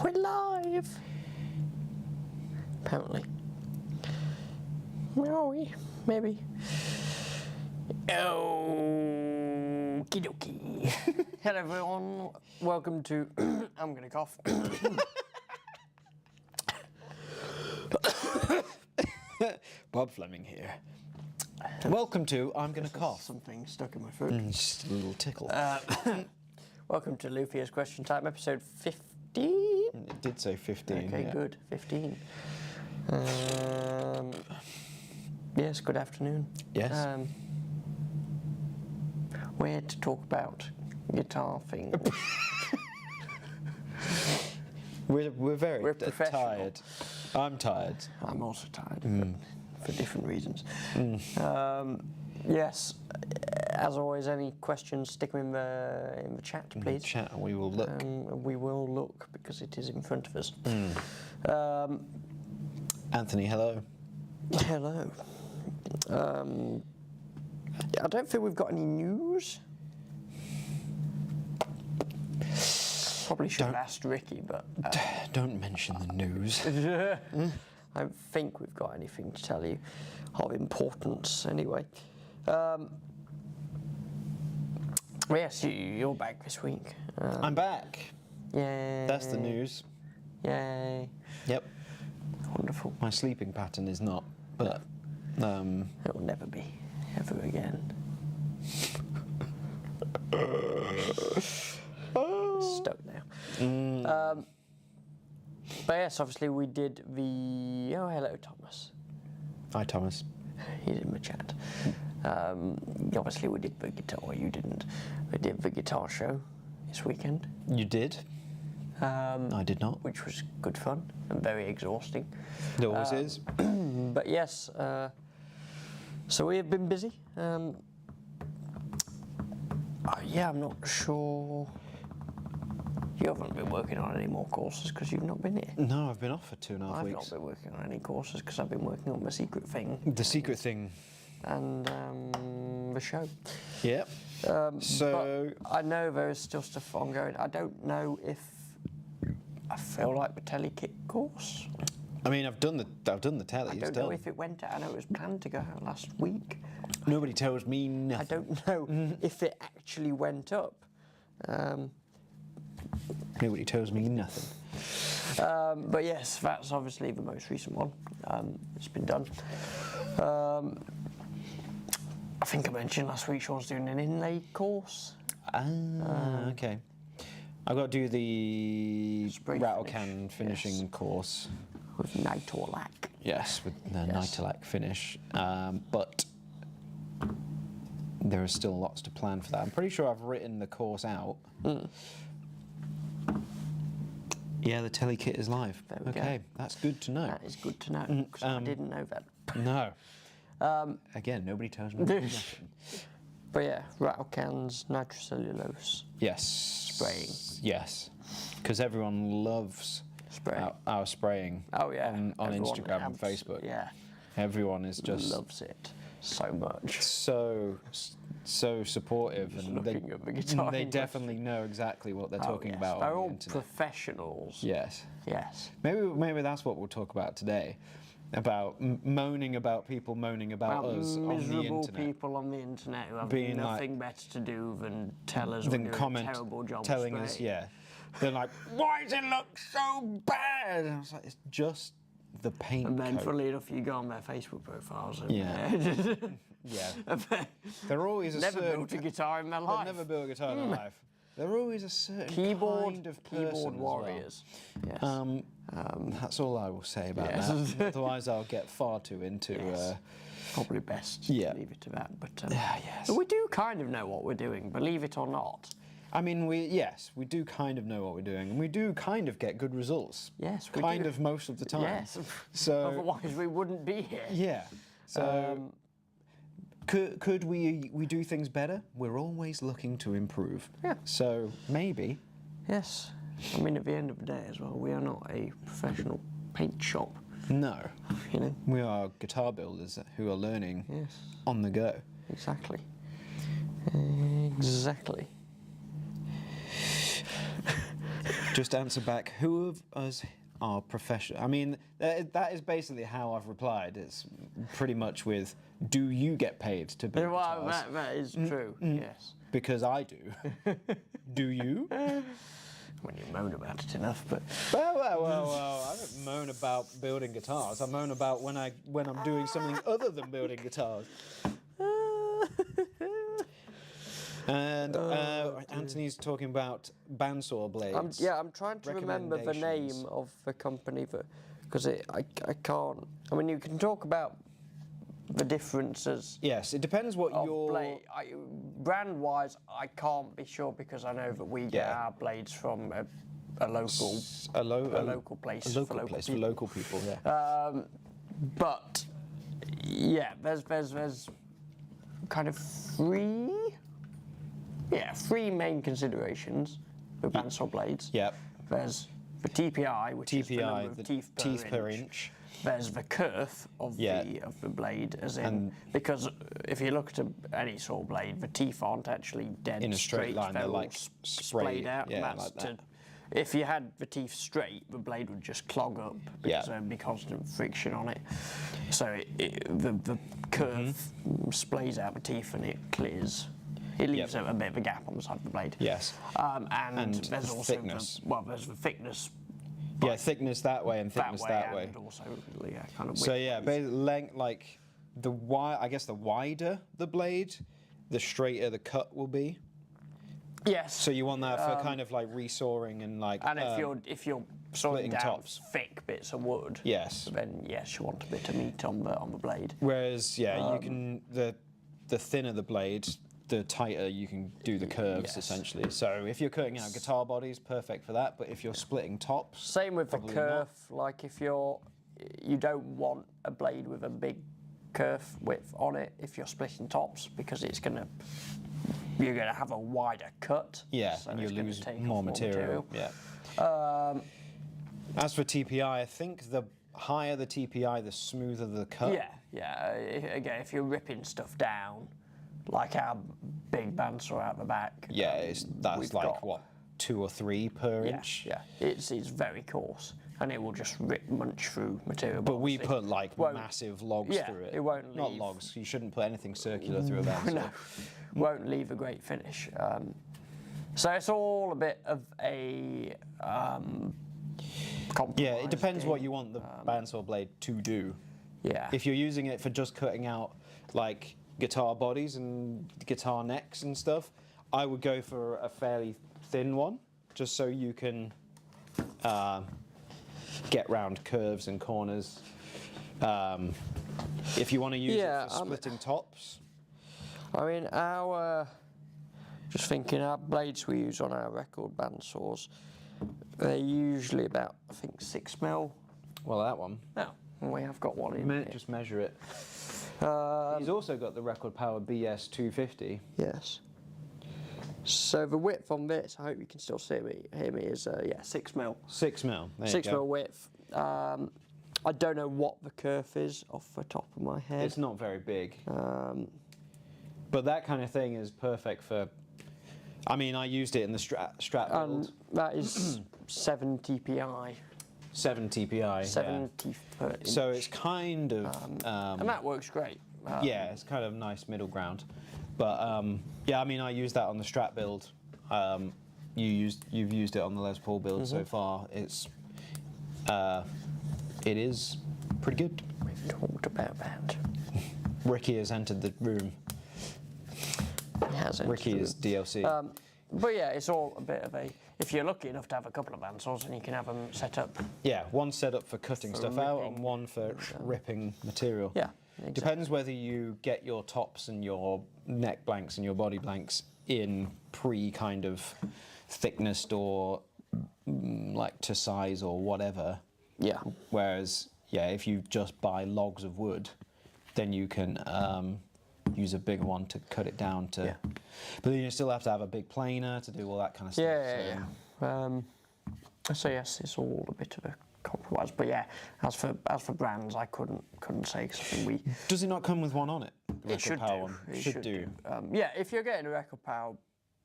We're live! Apparently. Where are we? Maybe. Okie dokie. Hello everyone, welcome to... I'm gonna cough. Bob Fleming here. Welcome to I'm Gonna Cough. Something stuck in my throat. Just a little tickle. Welcome to Luthiers Question Time, episode 15. It did say 15. Okay, yeah. good. 15. Yes, good afternoon. Yes. We're here to talk about guitar things. We're very We're professional. tired. I'm tired. I'm also tired, but for different reasons. Yes, as always, any questions, stick them in the chat, please. Chat, we will look. We will look because it is in front of us. Anthony, hello. Hello. I don't think we've got any news. Probably should have asked Ricky, but... Don't mention the news. I don't think we've got anything to tell you of importance anyway. Yes, you're back this week. I'm back. Yay. That's the news. Yay. Yep. Wonderful. My sleeping pattern is not, but... It will never be, ever again. Stoked now. But yes, obviously we did the... Oh, hello, Thomas. Hi, Thomas. He's in the chat. Obviously we did the guitar, well, you didn't. We did the guitar show this weekend. You did? I did not. Which was good fun and very exhausting. It always is. But yes, so we have been busy. Yeah, I'm not sure. You haven't been working on any more courses because you've not been here. No, I've been off for 2.5 weeks. I've not been working on any courses because I've been working on the secret thing. The secret thing. And the show. Yep. So but I know there is still stuff ongoing. I don't know if I feel like the telekit course. I mean, I've done the telly. I don't know if it went out. I know it was planned to go out last week. Nobody tells me nothing. I don't know if it actually went up. Nobody tells me nothing. But yes, that's obviously the most recent one. It's been done. I think I mentioned last week Sean's doing an inlay course. Okay. I've got to do the Spray rattle finish, can finishing course. With Nitorlac. Yes, with the Nitorlac finish. But there are still lots to plan for that. I'm pretty sure I've written the course out. Yeah, the telekit is live. There we go. That's good to know. That is good to know, because I didn't know that. No. Again, nobody tells me nothing. But yeah, rattle cans, nitrocellulose. Yes. Spraying. Yes. Because everyone loves our spraying. Oh yeah. On Instagram and Facebook. Yeah. Everyone is just loves it so much. So supportive, and looking at the guitar they industry. definitely know exactly what they're talking about. They're on the all internet. professionals. Yes. Yes. Maybe that's what we'll talk about today. About moaning about people moaning about us on the miserable internet. people on the internet who have Being nothing better to do than tell us we're Then doing comment, a terrible job telling of us, spraying. yeah. They're like, why does it look so bad? And I was like, it's just the paint And then, coat. funnily enough, you go on their Facebook profiles. And Yeah. Yeah. They're always a never certain... built a guitar in their life. They've never built a guitar in their life. They're always a certain kind of person keyboard as warriors. well. Yes. That's all I will say about Yes. that. Otherwise, I'll get far too into... Yes. Probably best to leave it to that. But yes. we do kind of know what we're doing, believe it or not. I mean, we do kind of know what we're doing, and we do kind of get good results. Yes, we kind do. of most of the time. Yes. So otherwise, we wouldn't be here. yeah. So could we do things better? We're always looking to improve. Yeah. So maybe. Yes. I mean, at the end of the day as well, we are not a professional paint shop. No. You know. We are guitar builders who are learning Yes. on the go. Exactly. Exactly. Just answer back. Who of us are professional? I mean, that is basically how I've replied. It's pretty much with, do you get paid to build Well, guitars? that is true. Yes. Because I do. Do you? When you moan about it enough, but Well. I don't moan about building guitars. I moan about when I'm doing something other than building guitars. And Anthony's talking about bandsaw blades. I'm trying to remember the name of the company, because I can't. I mean, you can talk about the differences. Yes, it depends what your brand-wise. I can't be sure because I know that we get our blades from a local place a local place for local people. Yeah. But yeah, there's kind of three main considerations for bandsaw blades. Yep. There's the TPI, which is the number of teeth per inch. There's the kerf of the blade, as in, because if you look at any saw blade, the teeth aren't actually dead in a straight line. They're like splayed out. Yeah, and like that. If you had the teeth straight, the blade would just clog up because there'd be constant friction on it. So the kerf splays out the teeth and it clears. It leaves a bit of a gap on the side of the blade. Yes. And there's the also thickness. there's the thickness. Yeah, thickness that way and thickness that way. And also, kind of. So yeah, basically length, like the wider the blade, the straighter the cut will be. Yes. So you want that for kind of like resawing and like. And if you're sawing down tops. thick bits of wood. Yes. Then yes, you want a bit of meat on the blade. Whereas you can the thinner the blade, the tighter you can do the curves essentially. So if you're cutting out guitar bodies, perfect for that. But if you're splitting tops, same with the kerf. Like if you don't want a blade with a big kerf width on it if you're splitting tops, because you're gonna have a wider cut. Yeah, so and you lose take more material. Yeah. As for TPI, I think the higher the TPI, the smoother the cut. Yeah. Again, if you're ripping stuff down, like our big bandsaw out the back. Yeah, that's like what, 2 or 3 per inch. Yeah, it's very coarse, and it will just munch through material. But we put like massive logs through it. It won't leave. Not logs. You shouldn't put anything circular through a bandsaw. No, won't leave a great finish. So it's all a bit of a compromise. Yeah, it depends what you want the bandsaw blade to do. Yeah. If you're using it for just cutting out like guitar bodies and guitar necks and stuff, I would go for a fairly thin one, just so you can get round curves and corners. If you want to use it for splitting tops. I mean, just thinking, our blades we use on our record bandsaws, they're usually about, I think, 6mm. Well, that one. No, we have got one in here. Just measure it. He's also got the Record Power BS 250. Yes. So the width on this, I hope you can still hear me, is 6mm. 6mm. 6mm width. I don't know what the kerf is off the top of my head. It's not very big. But that kind of thing is perfect for. I mean, I used it in the strap build. That is 7 TPI. 7 TPI. 7 teeth per inch. So it's kind of. And that works great. Yeah, it's kind of nice middle ground. But yeah, I mean, I used that on the Strat build. You've used it on the Les Paul build so far. It is pretty good. We've talked about that. Ricky has entered the room. He has entered Ricky is DLC. But yeah, it's all a bit of a. If you're lucky enough to have a couple of bandsaws, and you can have them set up. Yeah, one set up for cutting stuff out and one for ripping material. Yeah, exactly. Depends whether you get your tops and your neck blanks and your body blanks in kind of thickness or like to size or whatever. Yeah. Whereas, yeah, if you just buy logs of wood, then you can use a bigger one to cut it down to. Yeah. But then you still have to have a big planer to do all that kind of stuff. Yeah. So yes, it's all a bit of a compromise. But yeah, as for brands, I couldn't say, because we. Does it not come with one on it? The it should Power do. One? It should do. Yeah, if you're getting a Record Power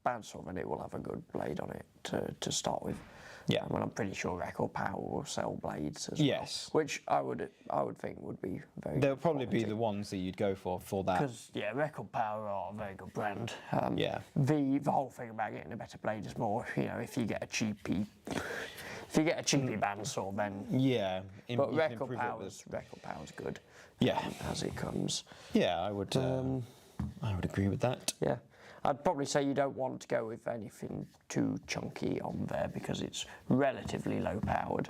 bandsaw, then it will have a good blade on it to start with. Yeah. Well, I'm pretty sure Record Power will sell blades as Yes. well, which I would think would be very. They'll probably be the ones that you'd go for that. Because Record Power are a very good brand. Yeah. The whole thing about getting a better blade is more, if you get a cheapie bandsaw, then Yeah. but you can Record improve it with- Power's good. Yeah. As it comes. Yeah, I would agree with that. Yeah. I'd probably say you don't want to go with anything too chunky on there because it's relatively low powered.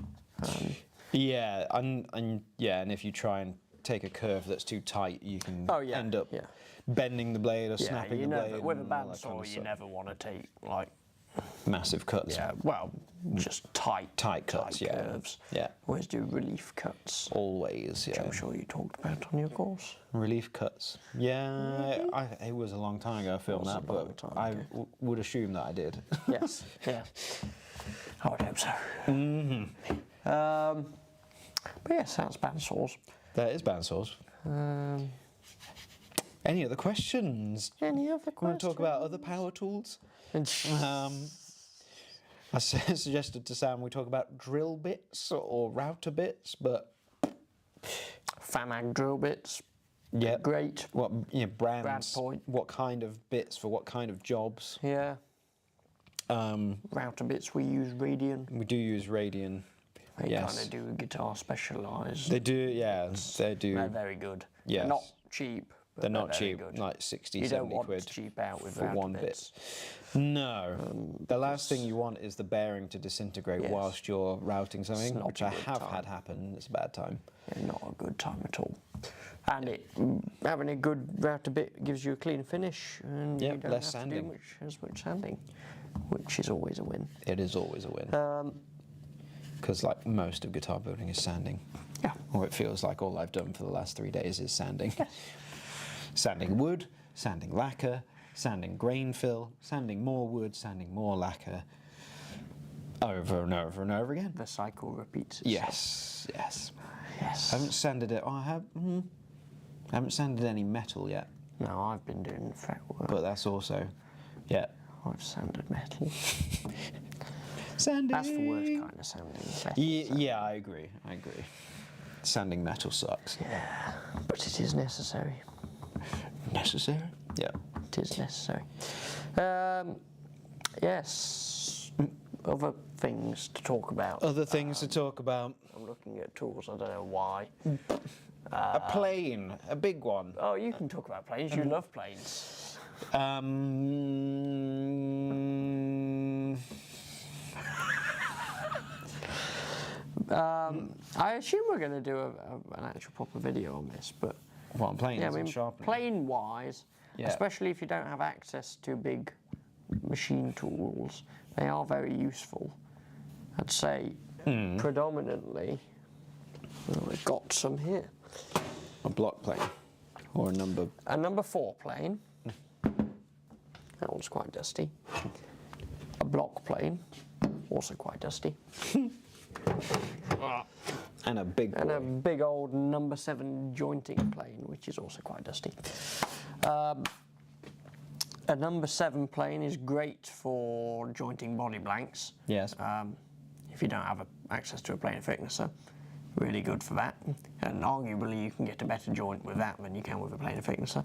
Yeah, and if you try and take a curve that's too tight, you can end up bending the blade or snapping the blade. With a and all that bandsaw, kind of you stuff. never want to take like Massive cuts. just tight cuts, curves. Yeah. Always do relief cuts. Always, Which yeah. I'm sure you talked about on your course. Relief cuts. Yeah, it was a long time ago I filmed that, but I would assume that I did. Yes, yeah. I would hope so. Mm-hmm. But yes, that's bandsaws. That is bandsaws. Any other questions? Any other questions? Want to talk about other power tools? I suggested to Sam we talk about drill bits or router bits, but Famag drill bits. yeah, Great. What brands? Brand point. What kind of bits for what kind of jobs? Yeah. Router bits, we use Radian. We do use Radian. They Yes. kind of do guitar specialised. They do, yeah, they do. They're very good. Yes. They're not cheap. But They're not very cheap, good. like 60, You 70 don't want quid to cheap out with for router one bits. bit. No. The last thing you want is the bearing to disintegrate Yes. whilst you're routing something, not which a I good have time. had happen. It's a bad time. Yeah, not a good time at all. And having a good router bit gives you a clean finish, and Yep, you don't less have sanding. to do as much sanding, which is always a win. It is always a win. Because like most of guitar building is sanding. Yeah. Or it feels like all I've done for the last 3 days is sanding. Sanding wood, sanding lacquer, sanding grain fill, sanding more wood, sanding more lacquer, over and over and over again. The cycle repeats itself. Yes, yes. Yes. I haven't sanded it. I haven't sanded any metal yet, No, I've been doing fretwork. but that's also, yeah. I've sanded metal. Sanding. That's the worst kind of sanding. Metal Yeah, I agree. Sanding metal sucks. Yeah, but it is necessary. Necessary? Yeah. It is necessary. Yes. Other things to talk about. Other things to talk about. I'm looking at tools. I don't know why. A plane, a big one. Oh, you can talk about planes. You love planes. I assume we're going to do an actual proper video on this, but What, planes yeah, I mean, and sharpening? plane-wise, Yeah. especially if you don't have access to big machine tools, they are very useful. I'd say predominantly, well, I've got some here. A block plane. Or a number. A number 4 plane. That one's quite dusty. A block plane, also quite dusty. And a big And a boy. big old number 7 jointing plane, which is also quite dusty. A number 7 plane is great for jointing body blanks. Yes. If you don't have access to a planer thicknesser, really good for that. And arguably you can get a better joint with that than you can with a planer thicknesser,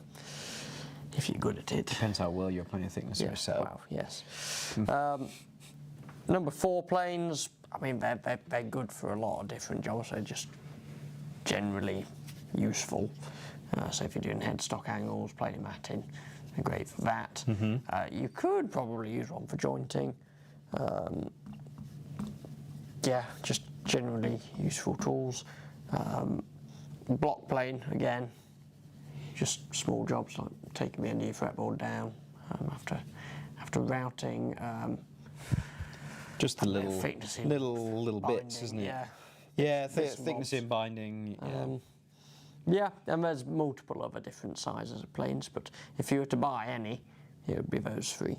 if you're good at it. Depends how well your planer thickness is set up. Well, yes. Number 4 planes, I mean, they're good for a lot of different jobs. They're just generally useful. So if you're doing headstock angles, planer matting, they're great for that. You could probably use one for jointing. Yeah, just generally useful tools. Block plane, again, just small jobs like taking the end of your fretboard down after routing. Just the little thickness in little bits, binding, isn't it? yeah. Yeah, Bits and thickness bobs. in binding. Yeah. Yeah, and there's multiple other different sizes of planes, but if you were to buy any, it would be those 3.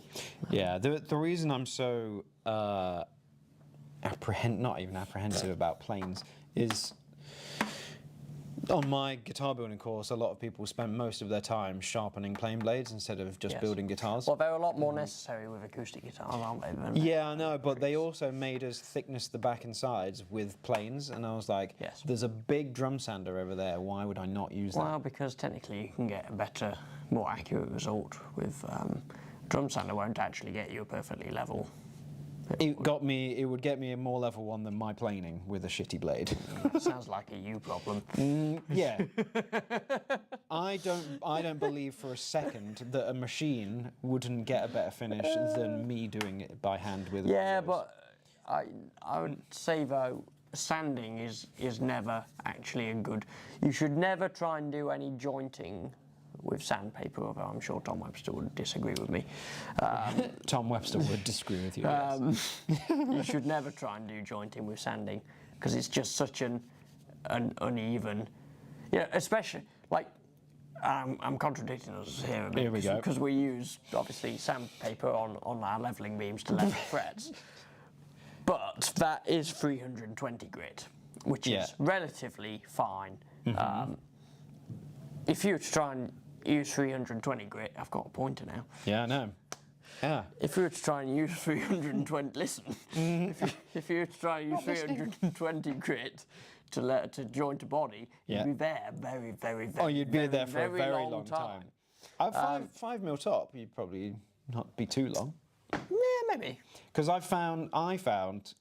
Yeah, the reason I'm so not even apprehensive about planes is On my guitar building course, a lot of people spent most of their time sharpening plane blades instead of just building guitars. Well, they're a lot more necessary with acoustic guitars, aren't they? Yeah, I know, but they also made us thickness the back and sides with planes, and I was like, there's a big drum sander over there, why would I not use that? Well, because technically you can get a better, more accurate result with drum sander won't actually get you a perfectly level. It would get me a more level one than my planing with a shitty blade. Sounds like a you problem. Yeah. I don't believe for a second that a machine wouldn't get a better finish than me doing it by hand with. Yeah, but I would say though, sanding is never actually a good. You should never try and do any jointing with sandpaper, although I'm sure Tom Webster would disagree with me. Tom Webster would disagree with you. You should never try and do jointing with sanding because it's just such an uneven. Yeah, especially like I'm contradicting us here a bit. Here we go. Because we use obviously sandpaper on our leveling beams to level frets, but that is 320 grit, which is relatively fine. If you were to try and use 320 grit, I've got a pointer now. Yeah, I know. Yeah. If you were to try and use 320, listen. If you were to try and use 320 grit to joint a body, you'd be there very, very, very. Oh, you'd be there for a very long time. Five mil top, you'd probably not be too long. Yeah, maybe. Because I found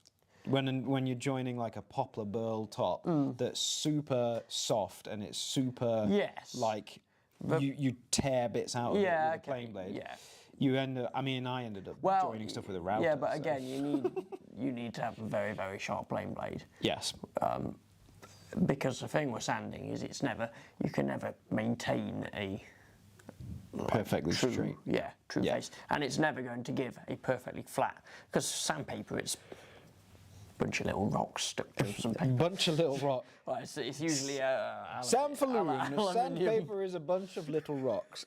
when you're joining like a poplar burl top that's super soft and it's super like you tear bits out of it with a plane blade. Yeah. You end up, I ended up joining stuff with a router. Yeah, but again, you need to have a very, very sharp plane blade. Yes. Because the thing with sanding is you can never maintain a perfectly straight. Yeah, true face. And it's never going to give a perfectly flat, because sandpaper, it's a bunch of little rocks stuck to some paper. A bunch of little rocks. Well, it's usually sandpaper is a bunch of little rocks.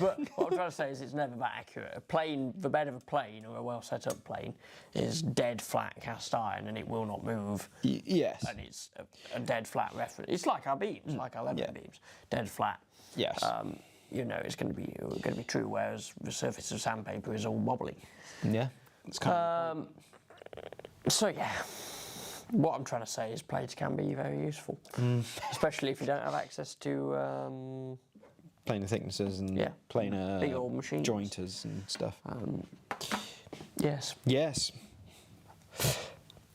But what I'm trying to say is it's never that accurate. The bed of a plane or a well set up plane is dead flat cast iron and it will not move. Yes. And it's a dead flat reference. It's like our beams, like our leveling beams, dead flat. Yes. It's going to be true. Whereas the surface of sandpaper is all wobbly. Yeah. It's kind of. So yeah, what I'm trying to say is blades can be very useful, especially if you don't have access to planar thicknesses and planar big old machines, jointers and stuff. Yes. Yes.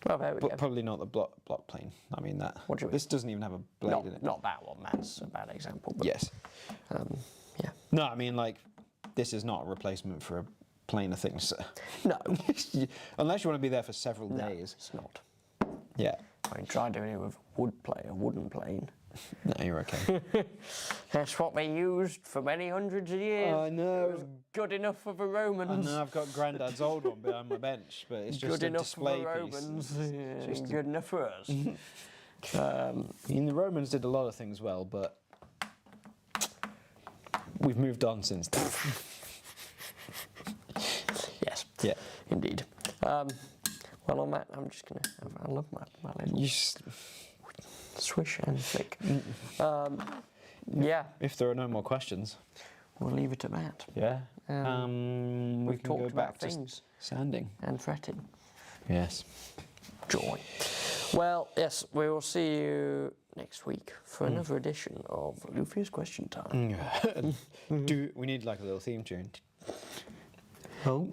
Well, there we go. Probably not the block plane. That. What do you mean? This doesn't even have a blade in it. Not that one. That's a bad example. But, yes. Yeah. No, this is not a replacement for a planar thickness. No. Unless you want to be there for several days. It's not. Yeah. Try doing it with a wooden plane. No, you're okay. That's what they used for many hundreds of years. I know. It was good enough for the Romans. I know, I've got Grandad's old one behind my bench, but it's just good a display piece. Good enough for the Romans. Just good enough for us. The Romans did a lot of things well, but we've moved on since then. Yes. Yeah. Indeed. Well, on that, I'm just going to have a look at my little swish and flick. Yeah. If there are no more questions, we'll leave it at that. Yeah. We can talked go about back things. To sanding. And fretting. Yes. Joy. Well, yes, we will see you next week for another edition of Luthiers Question Time. We need like a little theme tune. Oh.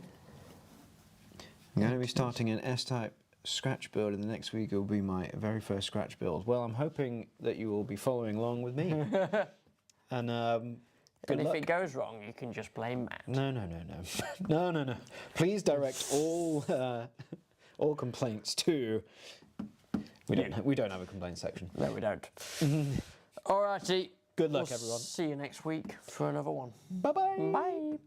I'm going to be starting an S-type scratch build in the next week. It will be my very first scratch build. Well, I'm hoping that you will be following along with me. And if it goes wrong, you can just blame Matt. No. No. Please direct all complaints to. We don't have a complaint section. No, we don't. Alrighty. Good luck, everyone. See you next week for another one. Bye-bye. Bye.